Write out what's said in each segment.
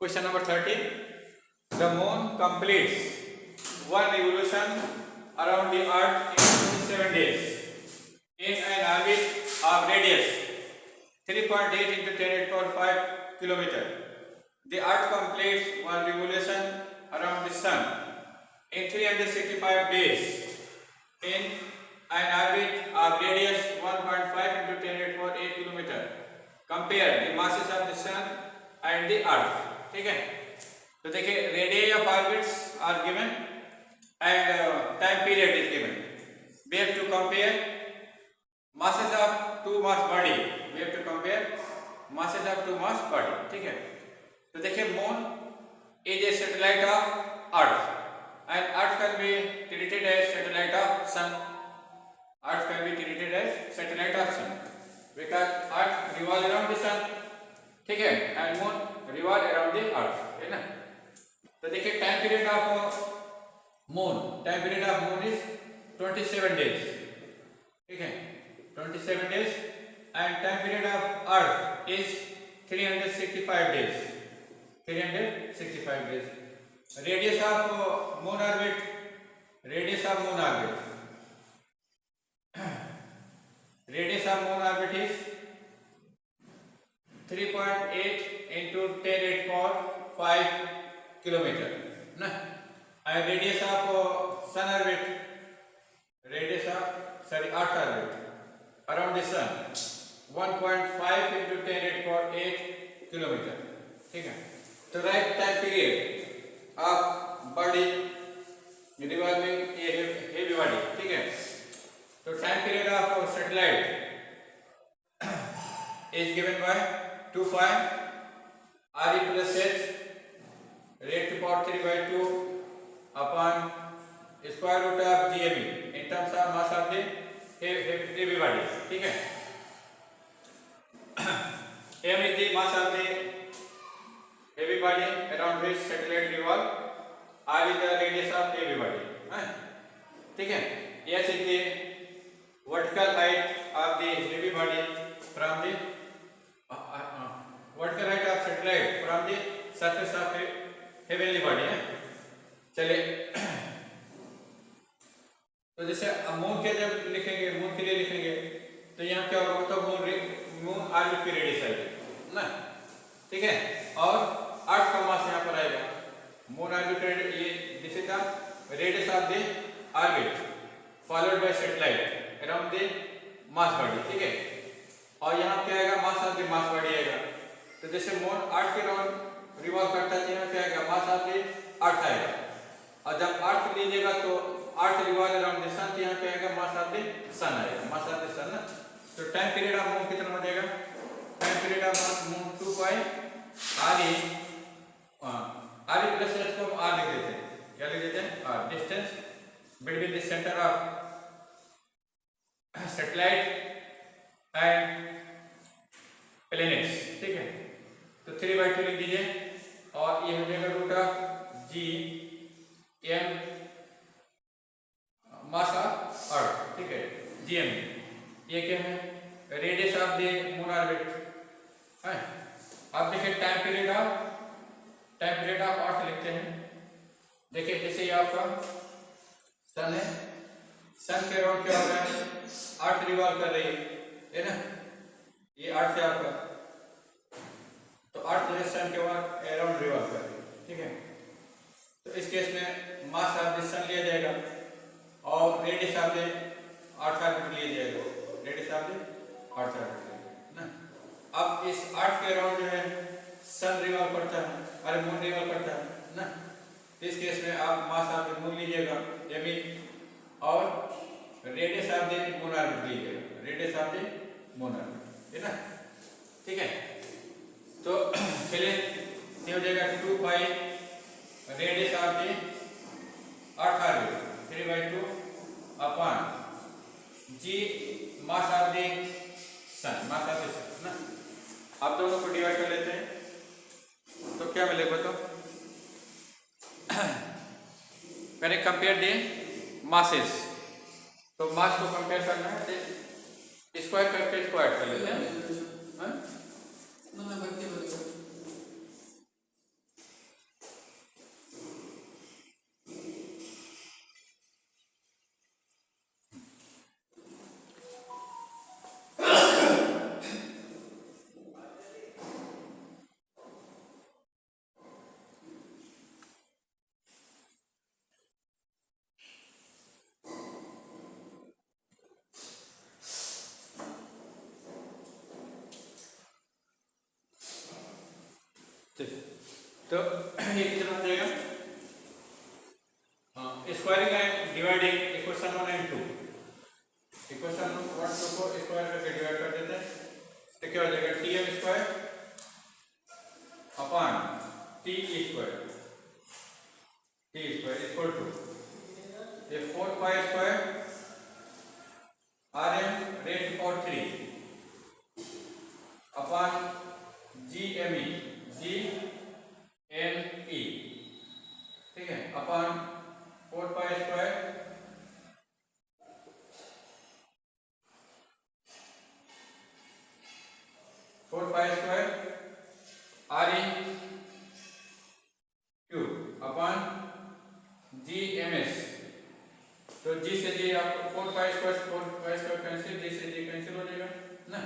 Question number 13. The moon completes one revolution around the earth in 27 days in an orbit of radius 3.8 into 10⁵ kilometer. The earth completes one revolution around the sun in 365 days in an orbit of radius 1.5 into 10⁸ kilometer. Compare the masses of the sun and the earth. ठीक है, तो देखिए radius of orbits are given and time period is given. We have to compare masses of two mass body. We have to compare masses of two mass body. ठीक है, तो देखिए moon is a satellite of earth and earth can be treated as satellite of sun. Earth can be treated as satellite of sun because earth revolves around the sun. ठीक है, and moon revolve around the earth, है ना. तो देखिए time period of moon is 27 days. ठीक है, 27 days and time period of earth is 365 days. Radius of moon orbit is 3.8 into 10⁵ kilometer ना. and radius of earth orbit around the sun 1.5 into 10⁸ kilometer. ठीक है, तो right time period of body revolving heavy body. ठीक है, तो time period of satellite is given by 2 pi re plus h raised to power 3 by 2 upon square root of gme in terms of mass of the heavy body. ठीक है, m is the mass of the heavy body around which satellite revolve. r is the radius of heavy body. ठीक है, s is the vertical height of the heavy body from the vertical height of satellite from the surface of a heavenly body है. चलिए, तो जैसे moon के जब लिखेंगे, moon के लिए लिखेंगे तो यहाँ क्या होगा, तो मून ऑर्बिट की रेडियस आएगी ना. ठीक है, और अर्थ का मास यहाँ पर आएगा. मून ऑर्बिट ये this is the radius of the orbit followed by satellite around the mass body. ठीक है, और यहाँ क्या आएगा, मास ऑफ द मास बॉडी आएगा. तो जैसे मून अर्थ के राउंड रिवॉल्व करता है, यहाँ क्या आएगा, मास ऑफ द अर्थ आएगा. और जब अर्थ लीजिएगा तो अर्थ रिवॉल्व अराउंड द सन, यहाँ क्या आएगा, मास ऑफ द सन आएगा, मास ऑफ द सन ना. तो टाइम पीरियड ऑफ मून कितना हो जाएगा, time period of moon 2 pi re plus h को r लिख देते हैं. क्या लिख देते हैं, r distance between the centre of satellite and planets. ठीक है, तो 3/2 लिख दीजिए और ये हो जाएगा root of G M mass of earth. ठीक है, जीएम ये क्या है, radius of the moon orbit है. अब देखिए टाइम पीरियड ऑफ अर्थ लिखते हैं. देखिए जैसे ये आपका सन है, सन के अराउंड क्या हो रहा है, अर्थ रिवॉल्व कर रही है ना. ये अर्थ है आपका, तो अर्थ जो है सन के अराउंड रिवॉल्व कर रही है. ठीक है, तो इस केस में मास ऑफ द सन लिया जाएगा और radius of the earth orbit लिया जाएगा, radius of the earth orbit ना. अब इस अर्थ के अराउंड जो है सन रिवॉल्व करता है, अरे मून रिवॉल्व करता है ना. तो इस केस में आप मास ऑफ द मून लीजिएगा एमी और radius of the moon orbit लीजिएगा, radius of the moon orbit, है ना. ठीक है, तो चलिए ये हो जाएगा 2 pi radius of the earth orbit 3/2 upon G mass of the sun, mass of the sun ना. आप दोनों को डिवाइड कर लेते हैं तो क्या मिलेगा, तो मैंने कंपेयर द मासेस, तो मास को कंपेयर करना है, स्क्वायर करके स्क्वायर कर लेते हैं. तो ये कितना हो जाएगा? Squaring and dividing equation 1 and 2, equation 1 2 को स्क्वायर करके डिवाइड कर देते हैं तो क्या हो जाएगा? TM square upon T square equal to ये 4 pi square R M raise to power 3 upon G M E, ठीक है, upon 4 pi square R E cube upon G M S. तो जी से जी आपको 4 पाई स्क्वायर कैंसिल, जी से जी cancel हो जाएगा ना।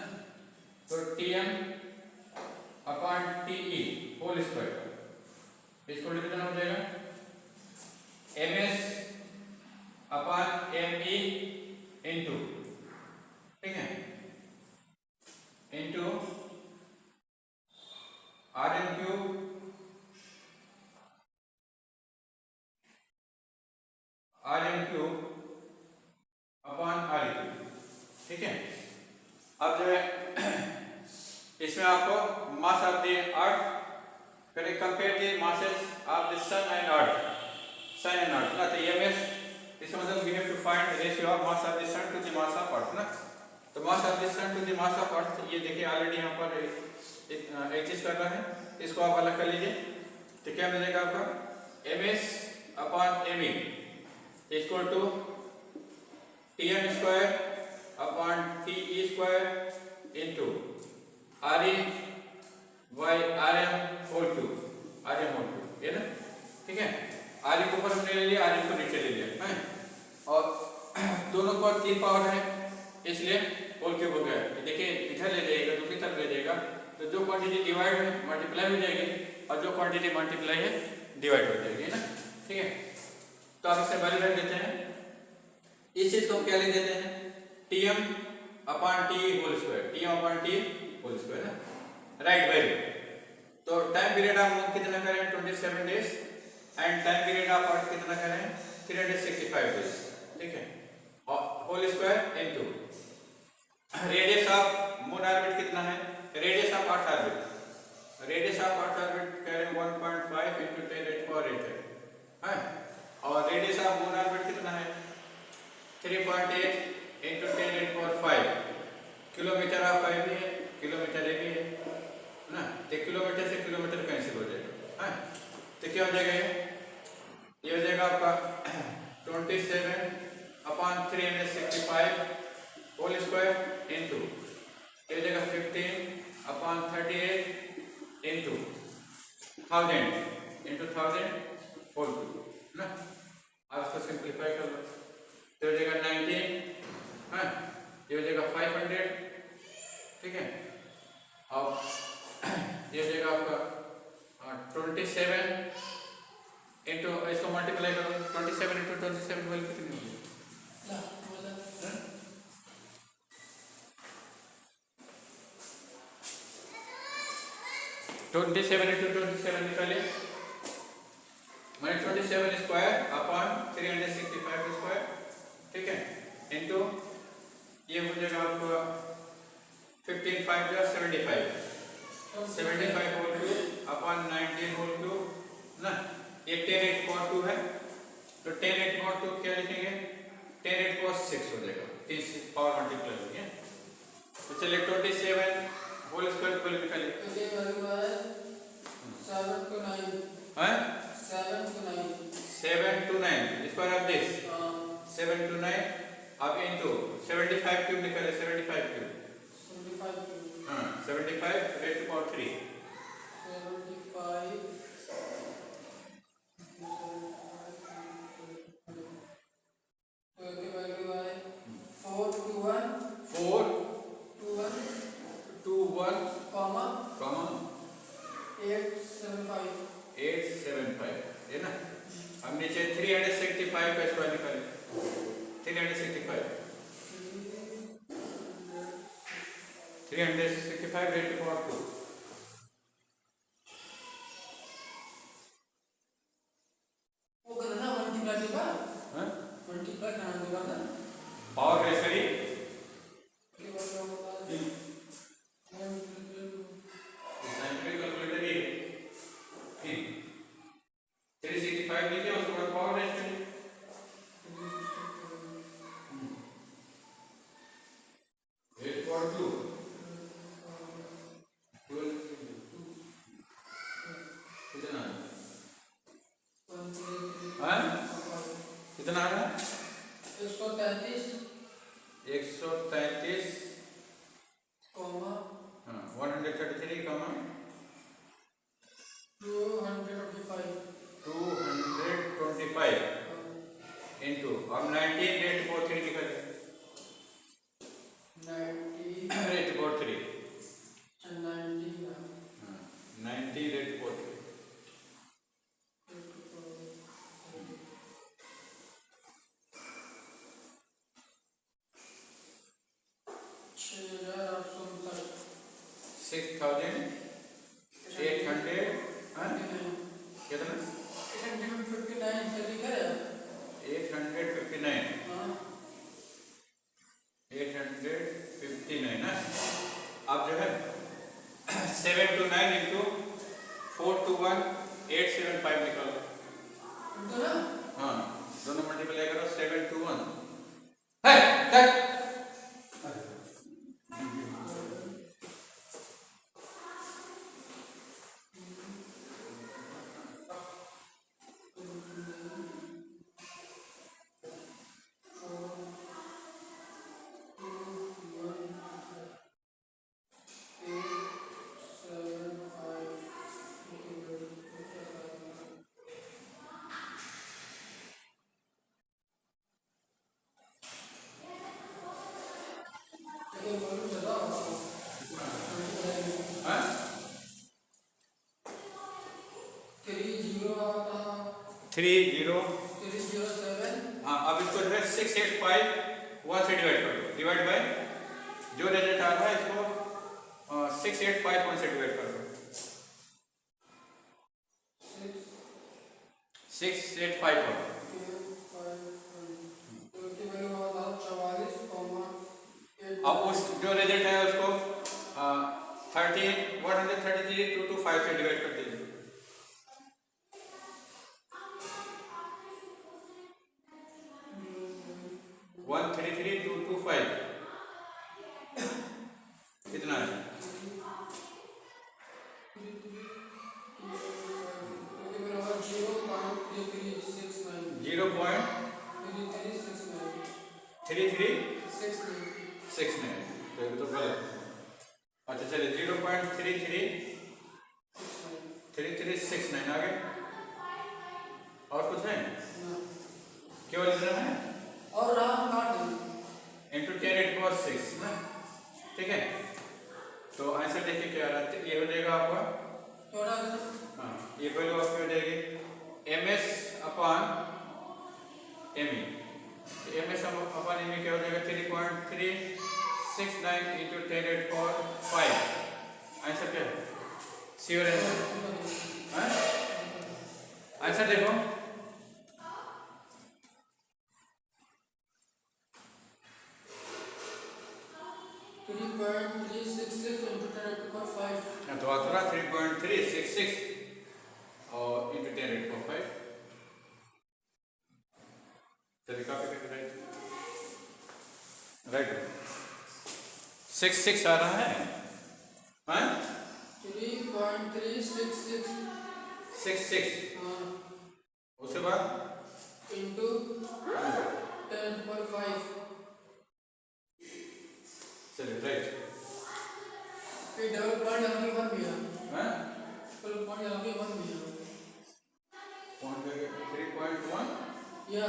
तो T M upon T E whole square इसको कितना हो जाएगा? M S upon M E into, ठीक है, into R N cube upon R cube, ठीक है। अब जो है इसमें आपको मास ऑफ द अर्थ फिर compare the masses of the sun and earth ना। तो एमएस इसका मतलब we have to find ratio of mass of the sun to the mass of earth ना। तो mass of the sun to the mass of earth ये देखिए already यहाँ पर एक चीज कर रहा है, इसको आप अलग कर लीजिए तो क्या मिलेगा आपका? MS upon M E equal to T M square upon T E square into R E by R M whole cube, ये ना, ठीक है। आर ई को ऊपर हमने ले लिया, आर ई को नीचे ले लिया है, और दोनों पर 3 पावर है इसलिए होल क्यूब हो गया। देखिए इधर ले जाएगा, दूसरी तरफ ले जाएगा तो जो क्वांटिटी डिवाइड है मल्टीप्लाई हो जाएगी और जो क्वांटिटी मल्टीप्लाई है डिवाइड हो जाएगी ना, ठीक है। तो आप इसे वैल्यू रख देते हैं, इस चीज को क्या लिख देते हैं? T M upon T whole square ना, राइट वैल्यू। तो टाइम पीरियड आप कितना करें? 27 डेज एंड टाइम पीरियड आप अर्थ कितना करें? 365 डेज, ठीक है, और whole square into radius of moon orbit कितना है? रेडियस ऑफ अर्थ ऑर्बिट कह रहे हैं 1.5 into 10⁸ है, और रेडियस ऑफ मून ऑर्बिट कितना है? 3.8 into 10⁵ किलोमीटर आपका ये भी है, किलोमीटर ये भी है ना। तो किलोमीटर से किलोमीटर कैंसिल हो जाएगा है, तो क्या हो जाएगा? ये हो जाएगा आपका 27 अपॉन 365 होल स्क्वायर इंटू ये हो जाएगा 15 अपॉन 38 इंटू 1000 होल क्यूब ना। आप इसको सिंप्लीफाई कर लो तो हो जाएगा 19 है, ये हो जाएगा 500, ठीक है, और ये हो जाएगा आपका 27 इंटू, इसको मल्टीप्लाई करो, 27 इंटू 27 वैल्यू कितनी होगी? 27 इंटू 27 निकालिए, मैंने 27 स्क्वायर अपॉन 365 स्क्वायर, ठीक है, इंटू ये हो जाएगा आपको 15 5 जो 75 whole cube upon 19 whole cube ना। ये 10 8 2 है तो 10 8 2 क्या लिखेंगे? 10 8 6 हो जाएगा, 3 पावर मल्टीप्लाई हो गया। तो चलिए 27 होल स्क्वायर को निकालिए, 7 to 9 square of this 7 to 9 अब इनटू 75 क्यूब निकाले, 75 क्यूब 75 रेट टू पावर 3 875 है ना। हम नीचे 365 का स्क्वायर निकालें, 365 रेट टू पावर 2 कितना हाँ कितना आ रहा है 133 हाँ 133 कॉमा 225 इंटू अब 19 रेट को 3 लिखा जाए 90 रेट को 3 90 90 रेट को 3 6,800 हाँ कितना 859 ना अब जो है 7 to 9 इंटू 4 to 1 875 निकालो हाँ दोनों मल्टीप्लाई करो 7 to 1 है कट हाँ 30 हाँ अब इसको जो है 685 1 से डिवाइड कर दो डिवाइड बाय जो रिजल्ट आ रहा है इसको 6851 से डिवाइड कर दो 6851 अब उस जो रिजल्ट है उसको 133 225 से डिवाइड कर दीजिए 133,225 कितना है 0.3369 तो ये तो गलत अच्छा चलिए 0.3369 आ गए और कुछ है केवल इतना है और राम काट दो इंटू 10 8 cos 6 ना ठीक है तो आंसर देखिए क्या आ रहा है ये हो जाएगा आपका हाँ ये वैल्यू आपकी हो जाएगी ms upon me ms upon me क्या हो जाएगा 3.369 इंटू 10 8 cos 5 आंसर क्या है श्योर आंसर हाँ आंसर देखो 3.366 into 10 to the 5 तो आंसर 3.366 और इंटू 10 8 cos 5 चलिए कॉपी करके राइट 66 आ रहा है हाँ 3.366 66 हाँ उसके बाद into 10 पर 5 चलिए राइट फिर डबल पॉइंट यहाँ पे 1 भी है हाँ डबल पॉइंट यहाँ पे 1 भी है पॉइंट 3.1 या